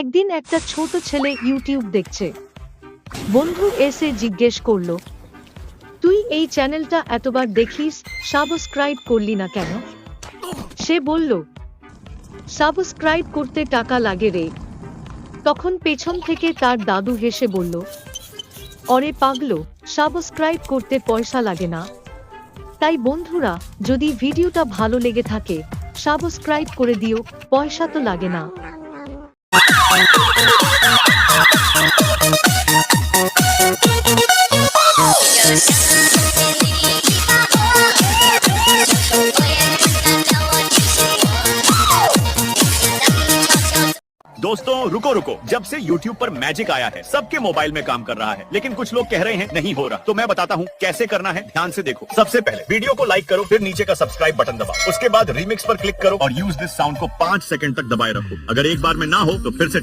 একদিন একটা ছোট ছেলে ইউটিউব দেখছে। বন্ধু এসে জিজ্ঞেস করলো, তুই এই চ্যানেলটা এতবার দেখিস, সাবস্ক্রাইব করলি না কেন? সে বলল, সাবস্ক্রাইব করতে টাকা লাগে রে। তখন পেছন থেকে তার দাদু হেসে বলল, অরে পাগলো, সাবস্ক্রাইব করতে পয়সা লাগে না। তাই বন্ধুরা, যদি ভিডিওটা ভালো লেগে থাকে, সাবস্ক্রাইব করে দিও, পয়সা তো লাগে না। दोस्तों रुको रुको, जब से YouTube पर मैजिक आया है सबके मोबाइल में काम कर रहा है, लेकिन कुछ लोग कह रहे हैं नहीं हो रहा। तो मैं बताता हूँ कैसे करना है, ध्यान से देखो। सबसे पहले वीडियो को लाइक करो, फिर नीचे का सब्सक्राइब बटन दबाओ, उसके बाद रीमिक्स पर क्लिक करो और यूज दिस साउंड को 5 सेकंड तक दबाए रखो। अगर एक बार में ना हो तो फिर से